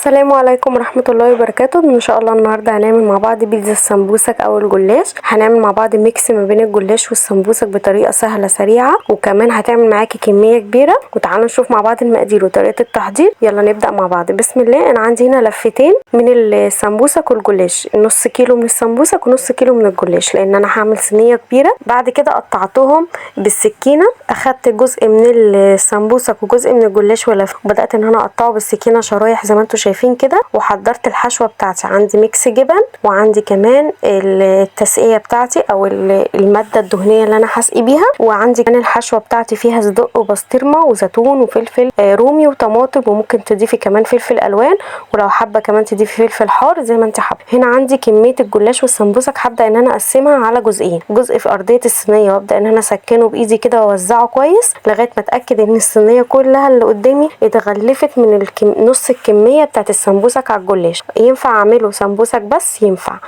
السلام عليكم ورحمة الله وبركاته. ان شاء الله النهارده هنعمل مع بعض بيتزا السمبوسك او الجلاش. هنعمل مع بعض ميكس ما بين الجلاش والسمبوسك بطريقه سهله سريعه، وكمان هتعمل معاكي كميه كبيره. وتعالوا نشوف مع بعض المقادير وطريقه التحضير. يلا نبدا مع بعض. بسم الله. انا عندي هنا لفتين من السمبوسك والجلاش، نص كيلو من السمبوسك ونص كيلو من الجلاش، لان انا هعمل صينيه كبيره. بعد كده قطعتهم بالسكينه، اخدت جزء من السمبوسك وجزء من الجلاش وبدات ان انا اقطعه بالسكينه شرايح زي ما انتم شايفين كده. وحضرت الحشوه بتاعتي، عندي ميكس جبن، وعندي كمان التسقيه بتاعتي او الماده الدهنيه اللي انا هسقي بيها، وعندي كمان الحشوه بتاعتي فيها صدق وبسطرمه وزيتون وفلفل رومي وطماطم، وممكن تضيفي كمان فلفل الوان، ولو حابه كمان تضيفي فلفل حار زي ما انت حابه. هنا عندي كميه الجلاش والسمبوسك، هبدا ان انا اقسمها على جزئين، جزء في ارضيه الصينيه وابدا ان انا اسكنه بايدي كده واوزعه كويس لغايه ما اتاكد ان الصينيه كلها اللي قدامي اتغلفت من نص الكميه بتاعت السمبوسك على الجلاش. ينفع اعمله سمبوسك بس، ينفع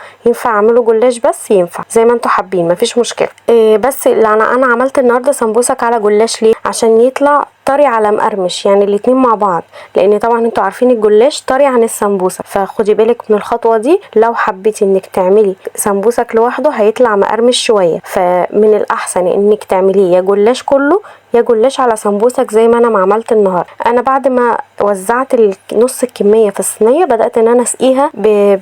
اعمله جلاش بس، ينفع زي ما انتوا حابين، مفيش مشكله. بس انا عملت النهارده سمبوسك على جلاش ليه؟ عشان يطلع طري على مقرمش، يعني الاتنين مع بعض، لان طبعا انتوا عارفين الجلاش طري عن السمبوسه، فخدي بالك من الخطوه دي. لو حبيتي انك تعملي سمبوسك لوحده هيطلع مقرمش شويه، فمن الاحسن انك تعمليه يا جلاش كله يا جلاش على سمبوسك زي ما انا ما عملت النهارده. انا بعد ما وزعت نص الكميه في الصينيه بدات ان انا اسقيها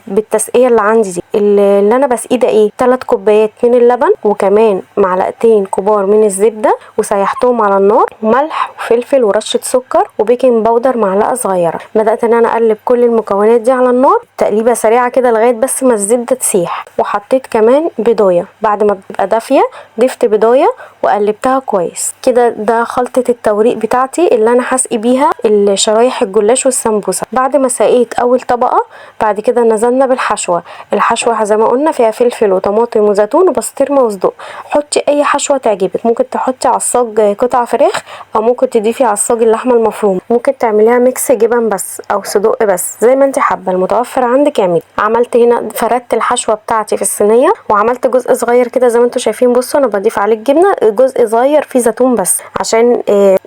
بالتسقيه اللي عندي دي. اللي انا بسقيه ده ايه؟ 3 كوبايات من اللبن، وكمان معلقتين كبار من الزبده، وسيحتهم على النار، وملح وفلفل ورشه سكر وبيكنج باودر معلقه صغيره. بدات ان انا اقلب كل المكونات دي على النار تقليبه سريعه كده لغايه بس ما الزبده تسيح. وحطيت كمان بيضايه، بعد ما بتبقى دافيه ضفت بيضايه وقلبتها كويس كده. ده خلطه التوريق بتاعتي اللي انا هسقي بيها الشرايح الجلاش والسمبوسه. بعد ما سقيت اول طبقه، بعد كده نزلنا بالحشوه. الحشوه زي ما قلنا فيها فلفل وطماطم وزيتون وبسطرمه وصدق. حطي اي حشوه تعجبك، ممكن تحطي عصاج قطع فراخ، او ممكن تضيفي عصاج اللحمه المفرومه، ممكن تعمليها ميكس جبن بس او صدق بس زي ما انت حابه، المتوفر عندك اعملي. عملت هنا فردت الحشوه بتاعتي في الصينيه، وعملت جزء صغير كده زي ما انتم شايفين. بصوا انا بضيف عليه الجبنه، جزء صغير فيه زيتون بس، عشان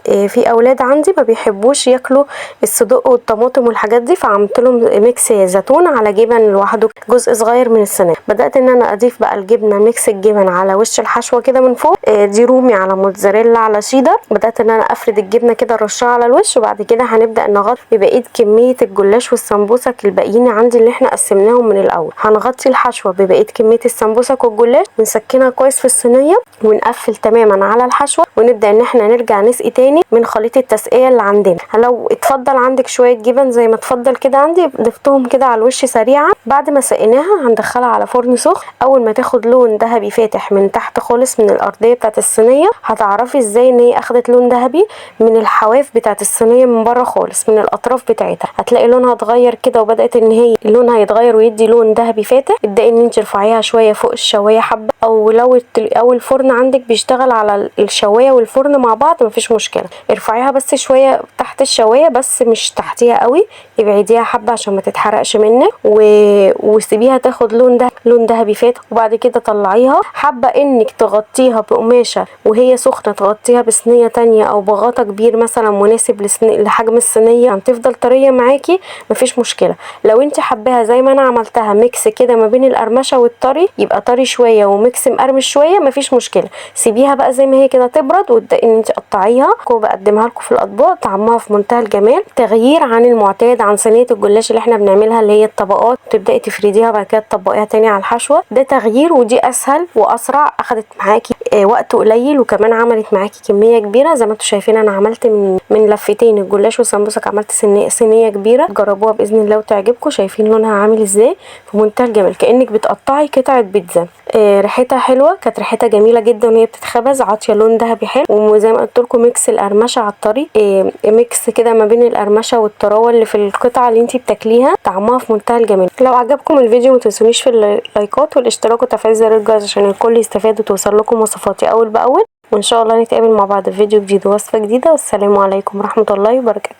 في اولاد عندي ما بيحبوش ياكلوا الصدق والطماطم والحاجات دي، فعملت لهم ميكس زيتون على جبن لوحده، جزء صغير من الصينيه. بدات ان انا اضيف بقى الجبنه ميكس الجبن على وش الحشوه كده من فوق، دي رومي على موتزاريلا على شيدر. بدات ان انا افرد الجبنه كده رشها على الوش، وبعد كده هنبدا نغطي ببقيه كميه الجلاش والسمبوسك الباقيين عندي اللي احنا قسمناهم من الاول. هنغطي الحشوه ببقيه كميه السمبوسك والجلاش، ونسكنها كويس في الصينيه، ونقفل تماما على الحشوه، ونبدا ان احنا نرجع نسقي تاني من خليط التسقيه اللي عندنا. لو اتفضل عندك شويه جبن زي ما اتفضل كده عندي، ضفتهم كده على الوش سريعا. بعد ما سقيناها هندخلها على فرن سخن. اول ما تاخد لون ذهبي فاتح من تحت خالص من الارضيه بتاعت الصينيه، هتعرفي ازاي ان هي اخدت لون ذهبي من الحواف بتاعت الصينيه من بره خالص، من الاطراف بتاعتها هتلاقي لونها اتغير كده، وبدات ان هي لونها يتغير ويدي لون ذهبي فاتح. ابداي ان انت ترفعيها شويه فوق الشوايه حبه، او لو الفرن عندك بيشتغل على الشوايه والفرن مع بعض مفيش مشكله، ارفعيها بس شويه تحت الشوايه، بس مش تحتيها قوي، ابعديها حبه عشان ما تتحرقش منك، وسيبيها تاخد لون ذهبي فاتح. وبعد كده طلعيها. حابه انك تغطيها بقماشه وهي سخنه، تغطيها بصينيه تانية او بغطا كبير مثلا مناسب لحجم الصينيه عشان تفضل طريه معاكي، مفيش مشكله. لو انت حباها زي ما انا عملتها ميكس كده ما بين القرمشه والطري، يبقى طري شويه وميكس مقرمش شويه، مفيش مشكله. سيبيها بقى زي ما هي كده تبرد، وتبداي ان انت تقطعيها وبقدمها لكم في الاطباق. طعمها في منتهى الجمال، تغيير عن المعتاد عن صينيه الجلاش اللي احنا بنعملها اللي هي الطبقات، تبداي تفرديها بعد كده تطبقيها تاني على الحشوه. ده تغيير، ودي اسهل واسرع، اخدت معاكي وقت قليل، وكمان عملت معاكي كميه كبيره. زي ما انتم شايفين انا عملت من لفتين الجلاش والسمبوسك عملت صينيه كبيره. جربوها باذن الله وتعجبكم. شايفين لونها عامل ازاي؟ في منتهى الجمال، كانك بتقطعي قطعه بيتزا. ريحتها حلوه، كانت ريحتها جميله جدا وهي بتتخبز، عاطيه لون ذهبي حلو. وزي ما قلت لكم ميكس القرمشه على الطري، ميكس كده ما بين القرمشه والطراوه اللي في القطعه اللي انتي بتاكليها، طعمها في منتهى الجمال. لو عجبكم الفيديو ما تنسونيش في اللايكات والاشتراك وتفعيل زر الجرس عشان الكل يستفاد وتوصل لكم وصفاتي اول باول. وان شاء الله نتقابل مع بعض في فيديو جديد ووصفه جديده. والسلام عليكم ورحمه الله وبركاته.